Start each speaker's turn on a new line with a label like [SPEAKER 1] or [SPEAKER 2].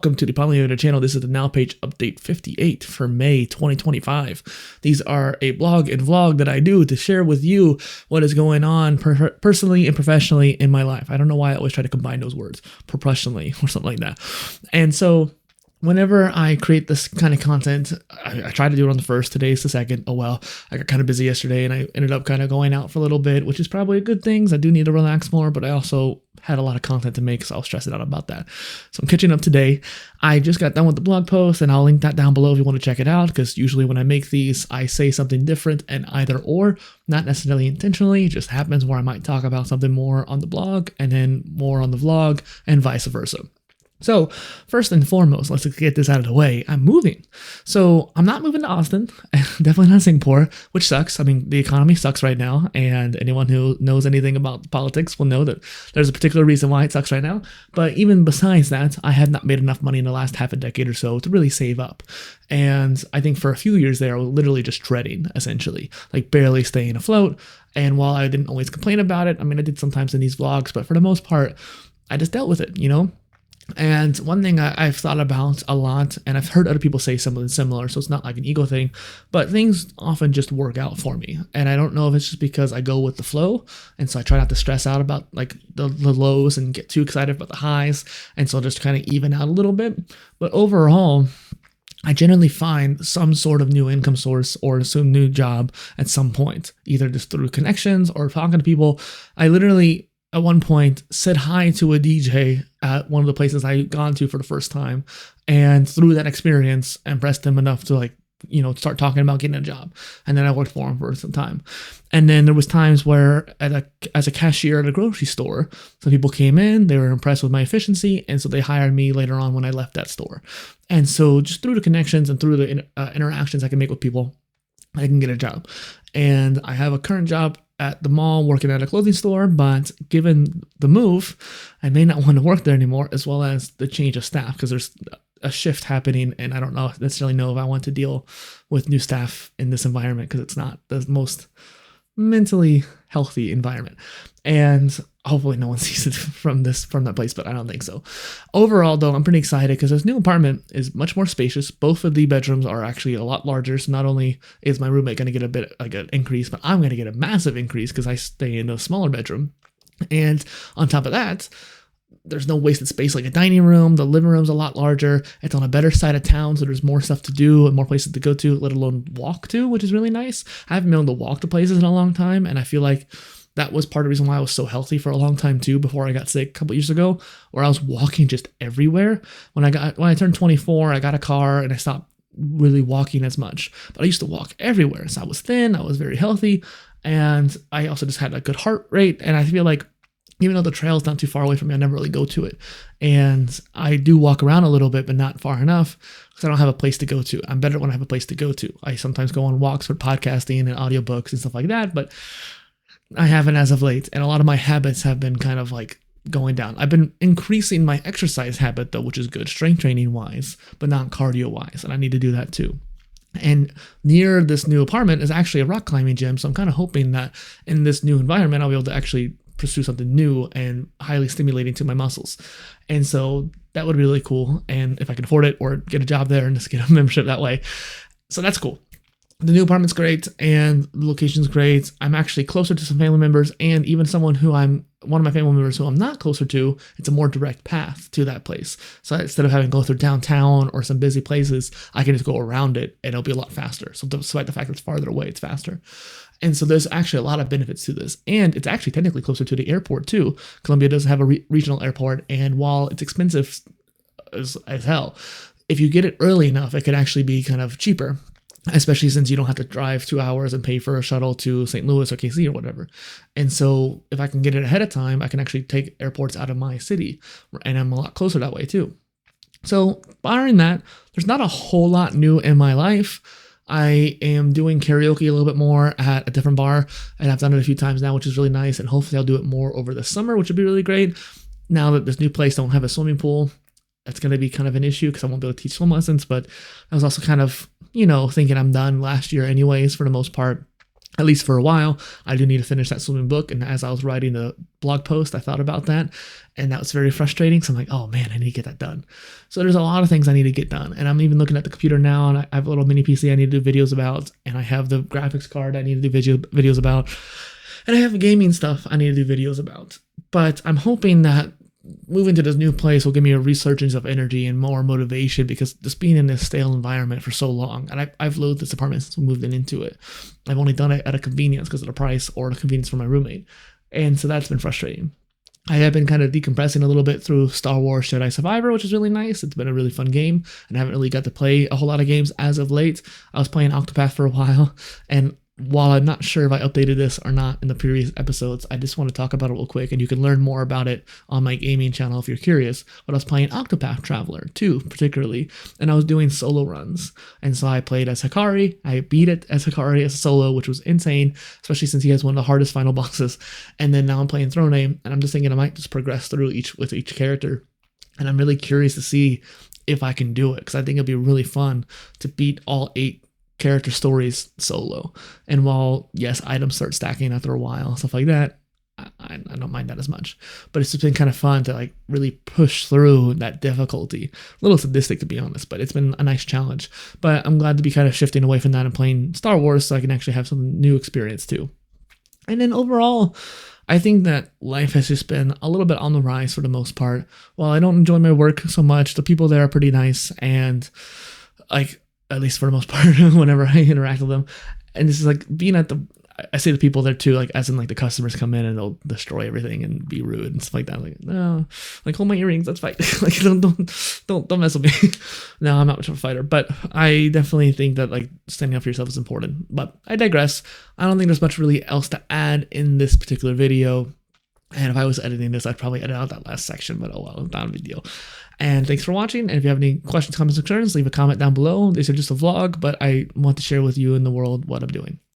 [SPEAKER 1] Welcome to the PolyInnovator channel. This is the Now Page Update 58 for May 2025. These are a blog and vlog that I do to share with you what is going on personally and professionally in my life. I don't know why I always try to combine those words, professionally or something like that. And so whenever I create this kind of content, I try to do it on the first. Today's the second. Oh well, I got kind of busy yesterday and I ended up kind of going out for a little bit, which is probably a good thing. I do need to relax more, but I also had a lot of content to make, so I was stressing out about that. So I'm catching up today. I just got done with the blog post, and I'll link that down below if you want to check it out, because usually when I make these, I say something different and either or, not necessarily intentionally. It just happens where I might talk about something more on the blog and then more on the vlog and vice versa. So first and foremost, let's get this out of the way. I'm moving. So I'm not moving to Austin, definitely not Singapore, which sucks. I mean, the economy sucks right now, and anyone who knows anything about politics will know that there's a particular reason why it sucks right now. But even besides that, I had not made enough money in the last half a decade or so to really save up. And I think for a few years there, I was literally just treading, essentially, like barely staying afloat. And while I didn't always complain about it, I mean, I did sometimes in these vlogs, but for the most part, I just dealt with it, you know? And one thing I've thought about a lot, and I've heard other people say something similar, so it's not like an ego thing, but things often just work out for me. And I don't know if it's just because I go with the flow, and so I try not to stress out about like the lows and get too excited about the highs, and so I'll just kind of even out a little bit. But overall, I generally find some sort of new income source or some new job at some point, either just through connections or talking to people. I literally at one point said hi to a DJ at one of the places I had gone to for the first time, and through that experience impressed him enough to start talking about getting a job. And then I worked for him for some time. And then there was times where as a cashier at a grocery store, some people came in, they were impressed with my efficiency, and so they hired me later on when I left that store. And so just through the connections and through the interactions I can make with people, I can get a job. And I have a current job at the mall working at a clothing store, but given the move, I may not want to work there anymore, as well as the change of staff, because there's a shift happening, and I don't necessarily know if I want to deal with new staff in this environment, because it's not the most mentally healthy environment. And hopefully no one sees it from that place, but I don't think so. Overall, though, I'm pretty excited because this new apartment is much more spacious. Both of the bedrooms are actually a lot larger. So not only is my roommate going to get a bit like an increase, but I'm going to get a massive increase because I stay in a smaller bedroom. And on top of that, there's no wasted space like a dining room. The living room's a lot larger. It's on a better side of town, so there's more stuff to do and more places to go to, let alone walk to, which is really nice. I haven't been able to walk to places in a long time, and I feel like that was part of the reason why I was so healthy for a long time too, before I got sick a couple years ago, where I was walking just everywhere. When I turned 24, I got a car and I stopped really walking as much, but I used to walk everywhere. So I was thin, I was very healthy, and I also just had a good heart rate. And I feel like even though the trail's not too far away from me, I never really go to it. And I do walk around a little bit, but not far enough because I don't have a place to go to. I'm better when I have a place to go to. I sometimes go on walks for podcasting and audiobooks and stuff like that, but I haven't as of late, and a lot of my habits have been kind of like going down. I've been increasing my exercise habit though, which is good, strength training wise, but not cardio wise, and I need to do that too. And near this new apartment is actually a rock climbing gym, so I'm kind of hoping that in this new environment I'll be able to actually pursue something new and highly stimulating to my muscles. And so that would be really cool, and if I can afford it or get a job there and just get a membership that way. So that's cool. The new apartment's great, and the location's great. I'm actually closer to some family members, and even one of my family members who I'm not closer to, it's a more direct path to that place. So instead of having to go through downtown or some busy places, I can just go around it, and it'll be a lot faster. So despite the fact that it's farther away, it's faster. And so there's actually a lot of benefits to this. And it's actually technically closer to the airport too. Columbia does have a regional airport, and while it's expensive as hell, if you get it early enough, it could actually be kind of cheaper, especially since you don't have to drive 2 hours and pay for a shuttle to St. Louis or KC or whatever. And so if I can get it ahead of time, I can actually take airports out of my city, and I'm a lot closer that way too. So barring that, there's not a whole lot new in my life. I am doing karaoke a little bit more at a different bar, and I've done it a few times now, which is really nice, and hopefully I'll do it more over the summer, which would be really great. Now that this new place don't have a swimming pool, that's going to be kind of an issue because I won't be able to teach swim lessons, but I was also kind of, thinking I'm done last year anyways for the most part. at least for a while. I do need to finish that swimming book. And as I was writing the blog post, I thought about that, and that was very frustrating. So I'm like, oh man, I need to get that done. So there's a lot of things I need to get done. And I'm even looking at the computer now, and I have a little mini PC I need to do videos about, and I have the graphics card I need to do videos about, and I have gaming stuff I need to do videos about. But I'm hoping that moving to this new place will give me a resurgence of energy and more motivation, because just being in this stale environment for so long, and I've loathed this apartment since we moved into it. I've only done it at a convenience because of the price, or the convenience for my roommate. And so that's been frustrating. I have been kind of decompressing a little bit through Star Wars Jedi Survivor, which is really nice. It's been a really fun game, and I haven't really got to play a whole lot of games as of late. I was playing Octopath for a while, and while I'm not sure if I updated this or not in the previous episodes, I just want to talk about it real quick, and you can learn more about it on my gaming channel if you're curious. But I was playing Octopath Traveler 2 particularly, and I was doing solo runs. And so I played as Hikari. I beat it as Hikari as solo, which was insane, especially since he has one of the hardest final bosses. And then now I'm playing Throne Name, and I'm just thinking I might just progress through with each character. And I'm really curious to see if I can do it, because I think it'll be really fun to beat all 8 character stories solo. And while yes, items start stacking after a while, stuff like that, I don't mind that as much. But it's just been kind of fun to like really push through that difficulty. A little sadistic, to be honest, but it's been a nice challenge. But I'm glad to be kind of shifting away from that and playing Star Wars, so I can actually have some new experience too. And then overall, I think that life has just been a little bit on the rise for the most part. While I don't enjoy my work so much, the people there are pretty nice, and like, at least for the most part, whenever I interact with them. And this is like being at I say the people there too, like as in like the customers come in and they'll destroy everything and be rude and stuff like that. Like, no, like hold my earrings, that's fine. Like don't mess with me. No, I'm not much of a fighter, but I definitely think that like standing up for yourself is important. But I digress. I don't think there's much really else to add in this particular video. And if I was editing this, I'd probably edit out that last section, but oh well, not a big deal. And thanks for watching. And if you have any questions, comments, concerns, leave a comment down below. These are just a vlog, but I want to share with you in the world what I'm doing.